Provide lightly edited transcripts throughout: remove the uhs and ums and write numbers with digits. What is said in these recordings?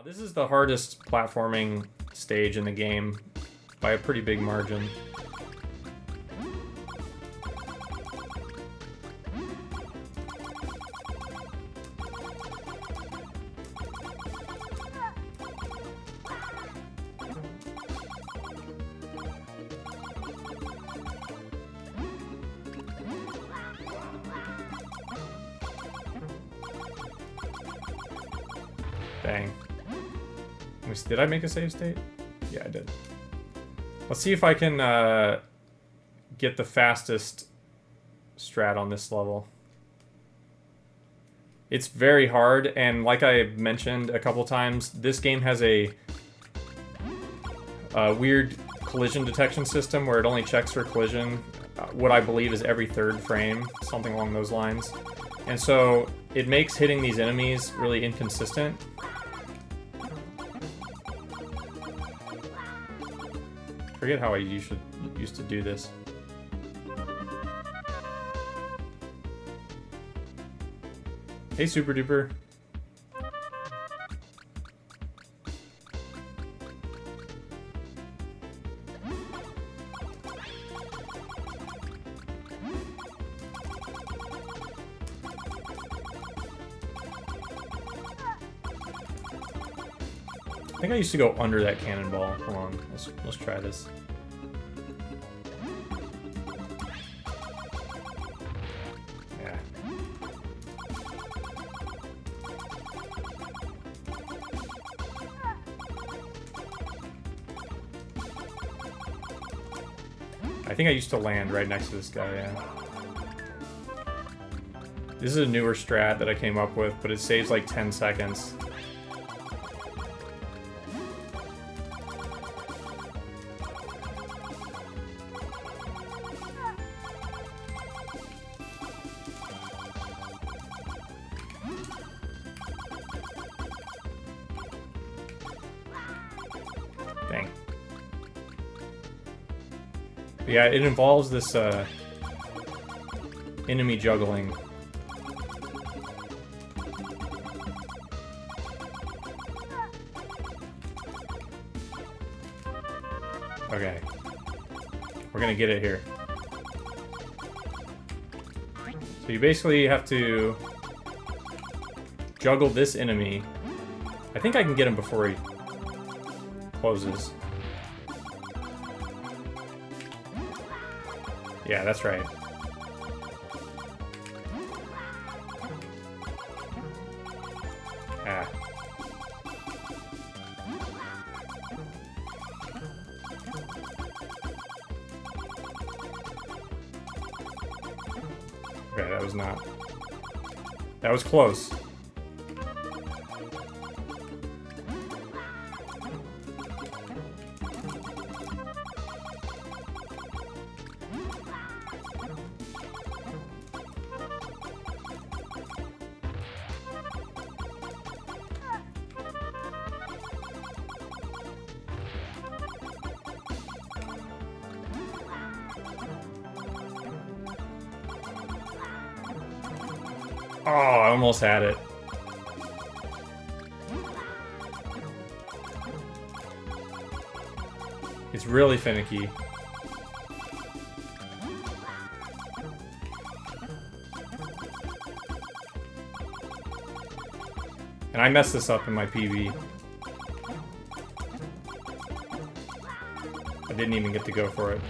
This is the hardest platforming stage in the game by a pretty big margin. Dang. Did I make a save state? Yeah, I did. Let's see if I can get the fastest strat on this level. It's very hard, and like I mentioned a couple times, this game has a weird collision detection system where it only checks for collision, what I believe is every third frame, something along those lines. And so it makes hitting these enemies really inconsistent. I forget how I used to do this. Hey, Super Duper. I think I used to go under that cannonball. Hold on, let's try this. Yeah. I think I used to land right next to this guy, yeah. This is a newer strat that I came up with, but it saves like 10 seconds. Dang. But yeah, it involves this enemy juggling. Okay. We're gonna get it here. So you basically have to juggle this enemy. I think I can get him before he closes. Yeah, that's right. Ah. Okay, that was not... That was close. Oh, I almost had it. It's really finicky. And I messed this up in my PB. I didn't even get to go for it.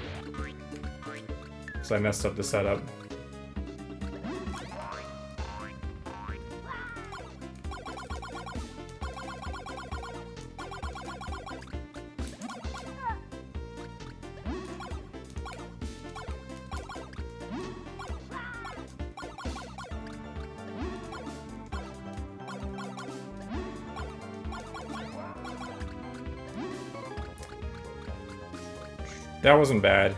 So I messed up the setup. That wasn't bad.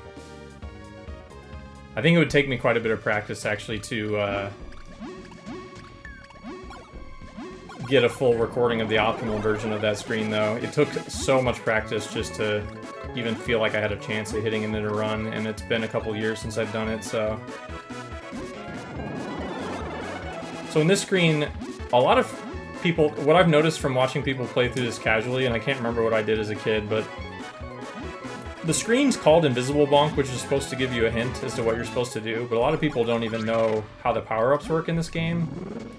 I think it would take me quite a bit of practice actually to get a full recording of the optimal version of that screen though. It took so much practice just to even feel like I had a chance at hitting it in a run, and it's been a couple years since I've done it, so... So in this screen, a lot of people, what I've noticed from watching people play through this casually, and I can't remember what I did as a kid, but the screen's called Invisible Bonk, which is supposed to give you a hint as to what you're supposed to do, but a lot of people don't even know how the power-ups work in this game.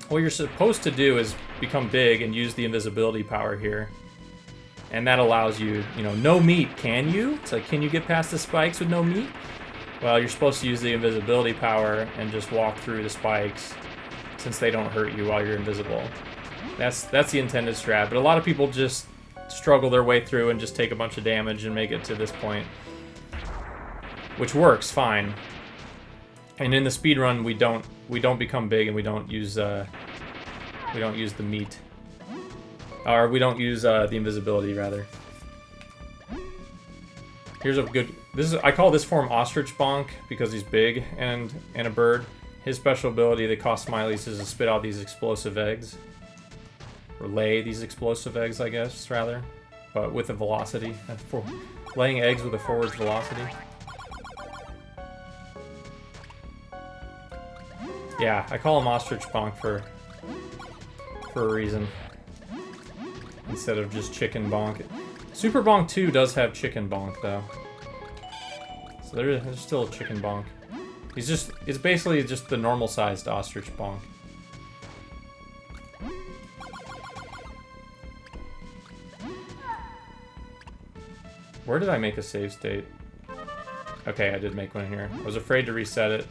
What you're supposed to do is become big and use the invisibility power here. And that allows you, you know, no meat, can you? It's like, can you get past the spikes with no meat? Well, you're supposed to use the invisibility power and just walk through the spikes, since they don't hurt you while you're invisible. That's the intended strat, but a lot of people just struggle their way through and just take a bunch of damage and make it to this point, which works fine. And in the speedrun, we don't become big and we don't use the meat, or we don't use the invisibility rather. Here's a good. I call this form Ostrich Bonk because he's big and a bird. His special ability that costs smileys is to spit out these explosive eggs. Or lay these explosive eggs, I guess, rather. But with a velocity. Laying eggs with a forward velocity. Yeah, I call him Ostrich Bonk for a reason. Instead of just Chicken Bonk. Super Bonk 2 does have Chicken Bonk, though. So there's still a Chicken Bonk. It's basically just the normal-sized Ostrich Bonk. Where did I make a save state? Okay, I did make one here. I was afraid to reset it.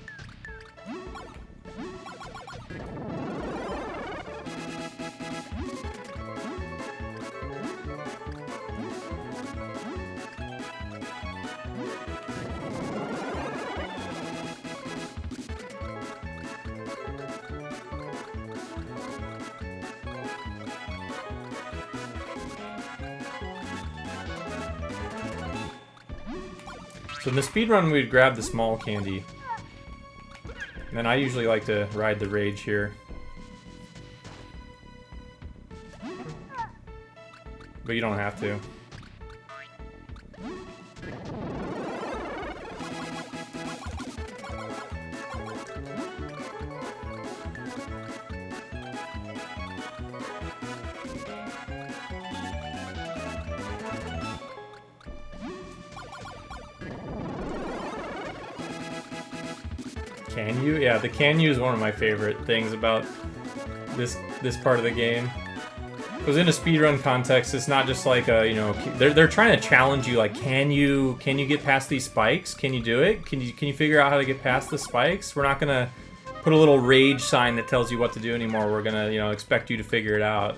So in the speedrun, we'd grab the small candy. And then I usually like to ride the rage here. But you don't have to. Can you? Yeah, the can you is one of my favorite things about this part of the game. Because in a speedrun context, it's not just like a, you know, they're trying to challenge you, like, can you get past these spikes? Can you do it? Can you figure out how to get past the spikes? We're not gonna put a little rage sign that tells you what to do anymore. We're gonna, you know, expect you to figure it out.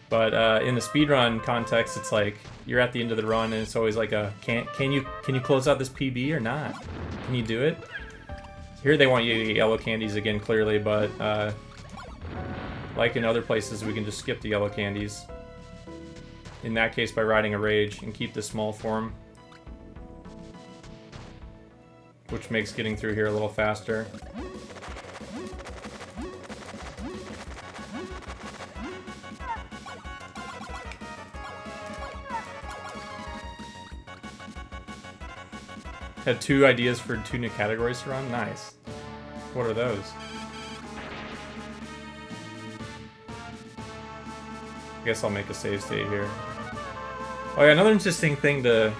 But in the speedrun context, it's like you're at the end of the run and it's always like a can you close out this PB or not? Can you do it? Here they want you to get yellow candies again, clearly, but like in other places, we can just skip the yellow candies. In that case, by riding a rage and keep the small form, which makes getting through here a little faster. Had 2 ideas for 2 new categories to run? Nice. What are those? I guess I'll make a save state here. Oh yeah, another interesting thing that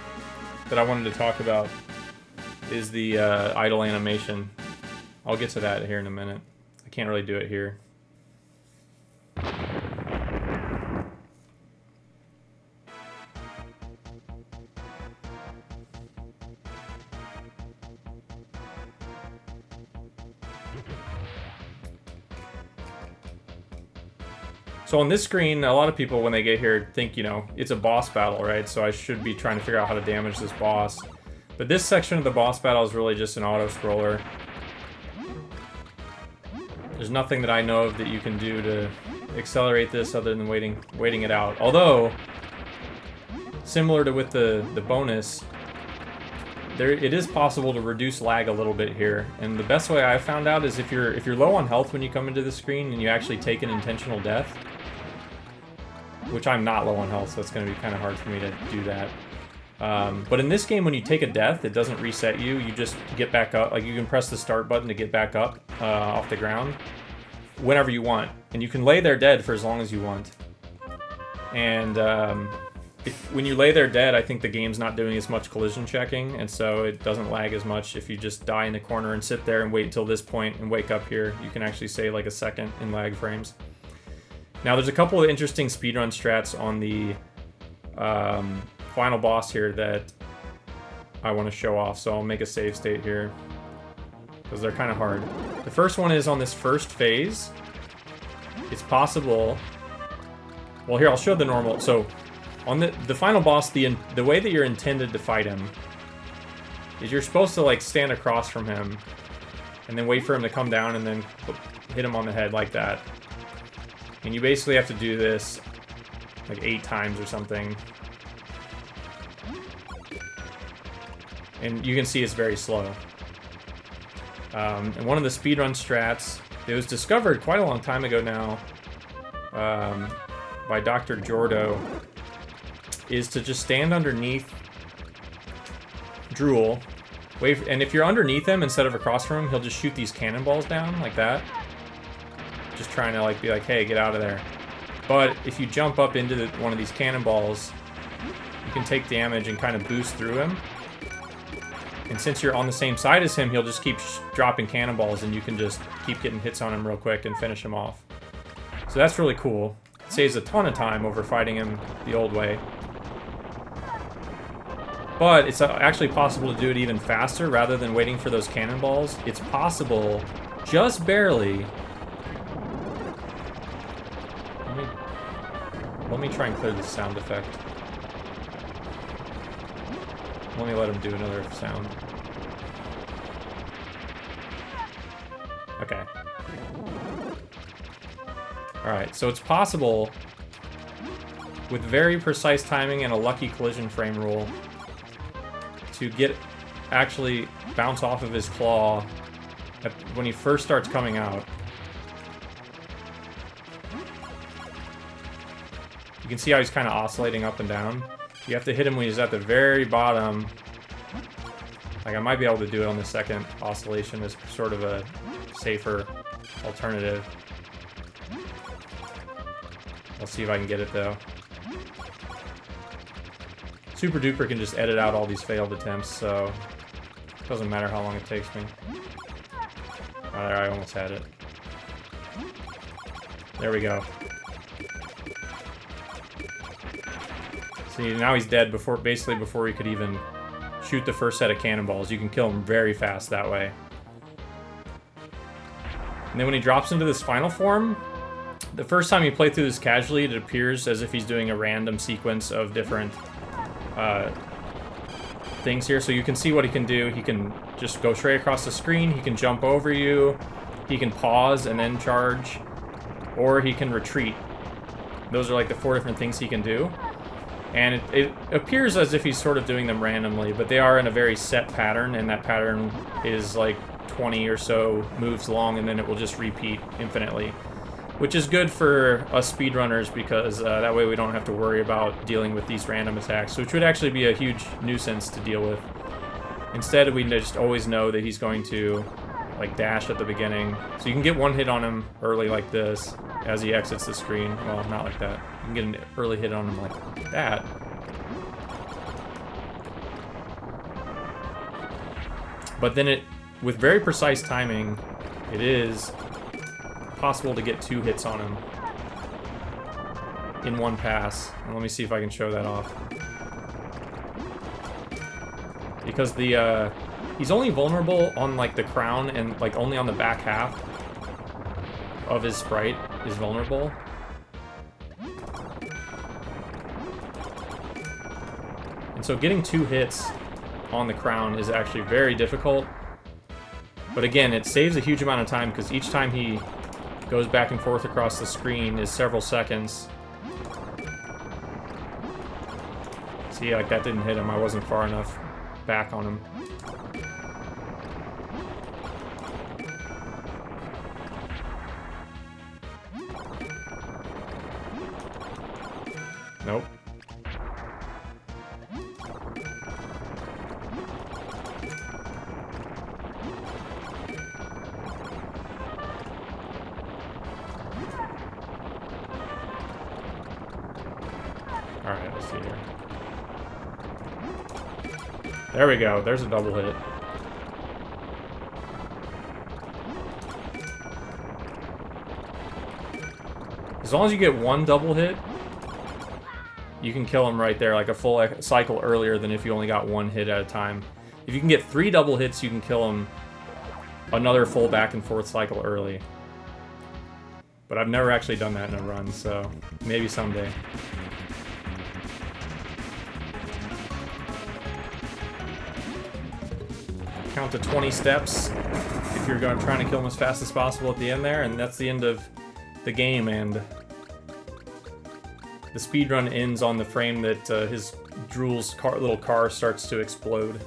I wanted to talk about is the idle animation. I'll get to that here in a minute. I can't really do it here. So on this screen, a lot of people, when they get here, think, you know, it's a boss battle, right? So I should be trying to figure out how to damage this boss. But this section of the boss battle is really just an auto-scroller. There's nothing that I know of that you can do to accelerate this other than waiting it out. Although, similar to with the bonus, it is possible to reduce lag a little bit here. And the best way I found out is if you're low on health when you come into the screen and you actually take an intentional death, which I'm not low on health, so it's going to be kind of hard for me to do that. But in this game, when you take a death, it doesn't reset you. You just get back up. Like, you can press the start button to get back up off the ground. whenever you want. And you can lay there dead for as long as you want. And when you lay there dead, I think the game's not doing as much collision checking, and so it doesn't lag as much. If you just die in the corner and sit there and wait until this point and wake up here, you can actually save like a second in lag frames. Now there's a couple of interesting speedrun strats on the final boss here that I want to show off, so I'll make a save state here because they're kind of hard. The first one is on this first phase. It's possible... Well, here, I'll show the normal. So, on the final boss, the way that you're intended to fight him is you're supposed to, like, stand across from him and then wait for him to come down and then hit him on the head like that. And you basically have to do this, like, 8 times or something. And you can see it's very slow. And one of the speedrun strats, it was discovered quite a long time ago now, by Dr. Jordo, is to just stand underneath Drool, wait, and if you're underneath him instead of across from him, he'll just shoot these cannonballs down like that. Just trying to like be like, hey, get out of there. But if you jump up into one of these cannonballs, you can take damage and kind of boost through him. And since you're on the same side as him, he'll just keep dropping cannonballs, and you can just keep getting hits on him real quick and finish him off. So that's really cool. It saves a ton of time over fighting him the old way. But it's actually possible to do it even faster rather than waiting for those cannonballs. It's possible, just barely. Let me try and clear this sound effect. Let me let him do another sound. Okay. Alright, so it's possible, with very precise timing and a lucky collision frame rule, to actually bounce off of his claw when he first starts coming out. You can see how he's kind of oscillating up and down. You have to hit him when he's at the very bottom. Like, I might be able to do it on the second oscillation as sort of a safer alternative. I'll see if I can get it, though. Super Duper can just edit out all these failed attempts, so it doesn't matter how long it takes me. Oh, there, I almost had it. There we go. See, now he's dead basically before he could even shoot the first set of cannonballs. You can kill him very fast that way. And then when he drops into this final form, the first time you play through this casually, it appears as if he's doing a random sequence of different things here. So you can see what he can do. He can just go straight across the screen. He can jump over you. He can pause and then charge. Or he can retreat. Those are like the 4 different things he can do. And it appears as if he's sort of doing them randomly, but they are in a very set pattern, and that pattern is like 20 or so moves long, and then it will just repeat infinitely. Which is good for us speedrunners, because that way we don't have to worry about dealing with these random attacks, which would actually be a huge nuisance to deal with. Instead, we just always know that he's going to like dash at the beginning. So you can get one hit on him early like this as he exits the screen. Well, not like that. You can get an early hit on him like that. But then with very precise timing, it is possible to get 2 hits on him in one pass. And let me see if I can show that off. Because he's only vulnerable on like the crown, and like only on the back half of his sprite is vulnerable. And so getting 2 hits on the crown is actually very difficult. But again, it saves a huge amount of time, because each time he goes back and forth across the screen is several seconds. See, like that didn't hit him. I wasn't far enough back on him. Nope. see here. There we go. There's a double hit. As long as you get one double hit, you can kill him right there, like a full cycle earlier than if you only got one hit at a time. If you can get 3 double hits, you can kill him another full back and forth cycle early. But I've never actually done that in a run, so maybe someday. Count to 20 steps if you're trying to kill him as fast as possible at the end there, and that's the end of the game, and the speedrun ends on the frame that his Drool's little car starts to explode.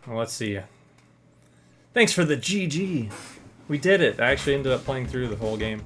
Well, let's see. Thanks for the GG. We did it. I actually ended up playing through the whole game.